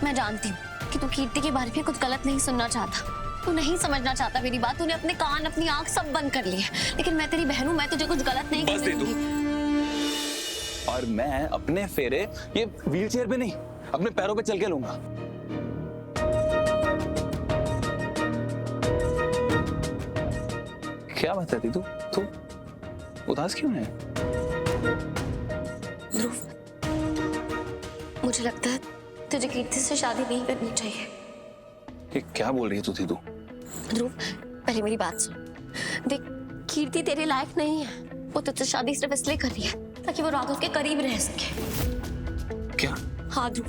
मैं जानती हूँ कि तू कीर्ति के बारे में कुछ गलत नहीं सुनना चाहता, तू नहीं समझना चाहता मेरी बात, तूने अपने कान अपनी आंख सब बंद कर लिए। लेकिन मैं तेरी बहन हूँ, मैं तुझे कुछ गलत नहीं करने दूंगी। और मैं अपने फेरे ये व्हीलचेयर पे नहीं, अपने पैरों पे चल के लूंगा। क्या बात है तू तू उदास क्यों है? ध्रुव, मुझे लगता है तुझे कीर्ति से शादी नहीं करनी चाहिए। ये क्या बोल रही है तू? ध्रुव, पहले मेरी बात सुन। देख, कीर्ति तेरे लायक नहीं है। वो तुझसे शादी सिर्फ इसलिए कर रही है ताकि वो राघव के करीब रह सके। क्या? हाँ ध्रुव,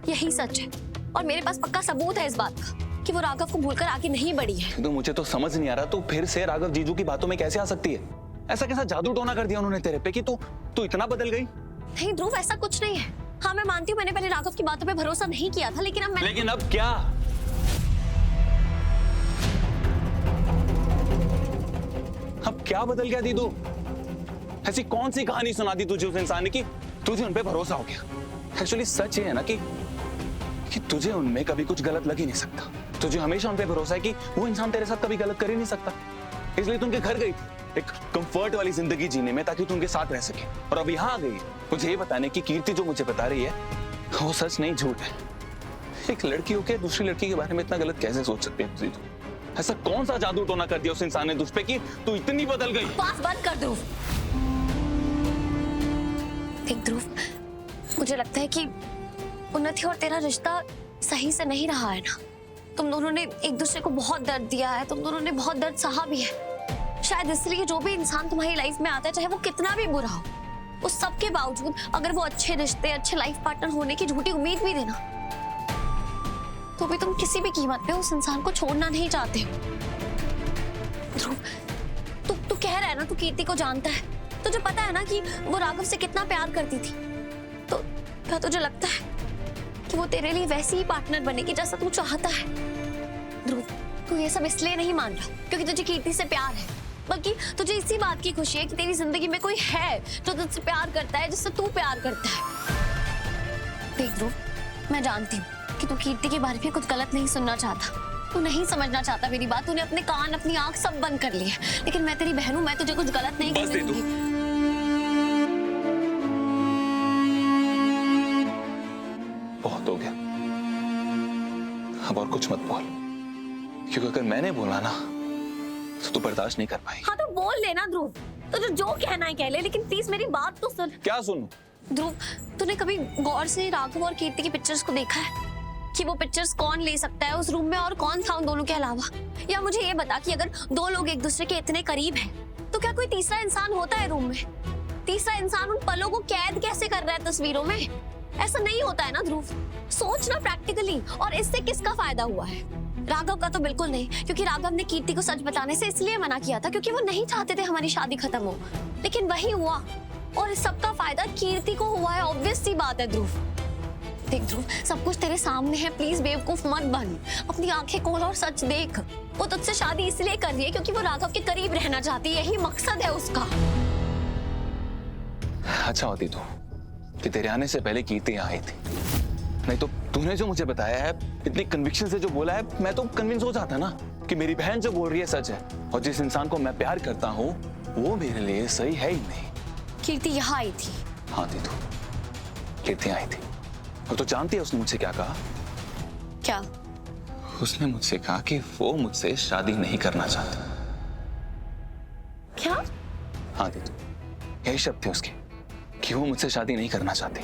यही सच है और मेरे पास पक्का सबूत है इस बात का कि वो राघव को भूलकर आगे नहीं बढ़ी है। तो मुझे तो समझ नहीं आ रहा, तू फिर से राघव जीजू की बातों में कैसे आ सकती है? ऐसा कैसा जादू टोना कर दिया उन्होंने तेरे पे कि तू इतना बदल गई? नहीं ध्रुव, ऐसा कुछ नहीं है। हाँ, मैं मानती हूँ मैंने पहले राघव की बातों पे भरोसा नहीं किया था, लेकिन अब क्या? अब क्या बदल गया दीदू? ऐसी कौन सी कहानी सुना दी तुझे उस इंसान ने कि तुझे उन पे भरोसा हो गया? एक्चुअली सच ये है ना कि तुझे उनमें कभी कुछ गलत लग ही नहीं सकता। तुझे हमेशा उन पे भरोसा है कि वो इंसान तेरे साथ कभी गलत कर ही नहीं सकता, इसलिए तू उनके घर गई थी एक कंफर्ट वाली जिंदगी जीने में, ताकि तू उनके साथ रह सके। और अब यहाँ आ गई मुझे ये बताने की कीर्ति जो मुझे बता रही है वो सच नहीं झूठ है। एक लड़की होकर दूसरी लड़की के बारे में इतना गलत कैसे सोच सकती है तू? ऐसा कौन सा जादू टोना कर दिया उस इंसान ने तुझ पे कि तू इतनी बदल गई? बात बंद कर ध्रुव। देख ध्रुव, मुझे लगता है कि उन्नति और तेरा रिश्ता सही से नहीं रहा है ना। तुम दोनों ने एक दूसरे को बहुत दर्द दिया है, तुम दोनों ने बहुत दर्द सहा भी है। शायद इसलिए जो भी इंसान तुम्हारी लाइफ में आता है, चाहे वो कितना भी बुरा हो, उस सब के बावजूद अगर वो अच्छे रिश्ते, अच्छे लाइफ पार्टनर होने की झूठी उम्मीद भी देना, तो भी तुम किसी भी कीमत पे उस इंसान को छोड़ना नहीं चाहते हो। ध्रुव, तू कह रहा है ना तू कीर्ति को जानता है, तुझे पता है ना कि वो राघव से कितना प्यार करती थी, तो क्या तुझे लगता है कि वो तेरे लिए वैसी ही पार्टनर बनेगी जैसा तू चाहता है? ध्रुव, तू ये सब इसलिए नहीं मान रहा क्योंकि तुझे कीर्ति से प्यार है, बल्कि तुझे इसी बात की खुशी है कि तेरी जिंदगी में कोई है जो तुझसे प्यार करता है, जिससे तू प्यार करता है। देख ध्रुव, मैं जानती हूँ कि तू कीर्ति के बारे में कुछ गलत नहीं सुनना चाहता, तू नहीं समझना चाहता मेरी बात, तूने अपने कान अपनी आंख सब बंद कर लिए। लेकिन मैं तेरी बहन हूँ, मैं तुझे कुछ गलत नहीं करने दूंगी। बहुत हो गया, अब और कुछ मत बोल, क्योंकि अगर मैंने बोला ना तो तू बर्दाश्त नहीं कर पाएगी। हाँ तो बोल लेना ध्रुव, तुझे जो कहना है कह ले, लेकिन प्लीज मेरी बात तो सुन। क्या सुनूं? ध्रुव, तूने कभी गौर से राघव और कीर्ति की पिक्चर्स को देखा है कि वो पिक्चर्स कौन ले सकता है उस रूम में और कौन था उन दोनों के अलावा? या मुझे ये बता कि अगर दो लोग एक दूसरे के इतने करीब हैं, तो क्या कोई तीसरा इंसान होता है रूम में? तीसरा इंसान उन पलों को कैद कैसे कर रहा है तस्वीरों में? ऐसा नहीं होता है ना ध्रुव, सोचना प्रैक्टिकली। और इससे किसका फायदा हुआ है? राघव का तो बिल्कुल नहीं, क्योंकि राघव ने कीर्ति को सच बताने से इसलिए मना किया था क्योंकि वो नहीं चाहते थे हमारी शादी खत्म हो, लेकिन वही हुआ और इस सब का फायदा कीर्ति को हुआ है। ऑब्वियस सी बात है ध्रुव। देख ध्रुव, सब कुछ तेरे सामने है, प्लीज बेवकूफ मत बन, अपनी आंखें खोल और सच देख। वो तुझसे शादी इसलिए कर रही है क्योंकि वो राघव के करीब रहना चाहती है, यही मकसद है उसका। अच्छा होती तो कि तेरे आने से पहले कीर्ति यहाँ आई थी, नहीं तो तूने जो मुझे बताया है, इतनी कन्विक्शन से जो बोला है, मैं तो कन्विंस हो जाता ना कि मेरी बहन जो बोल रही है सच है और जिस इंसान को मैं प्यार करता हूँ वो मेरे लिए सही है ही नहीं। कीर्ति यहाँ आई थी। हाँ दीदू, कीर्ति आई थी और तो जानती है उसने मुझसे क्या कहा? क्या? उसने मुझसे कहा कि वो मुझसे शादी नहीं करना चाहती। क्या? हाँ दीदू, यही शब्द थे उसके कि वो मुझसे शादी नहीं करना चाहती।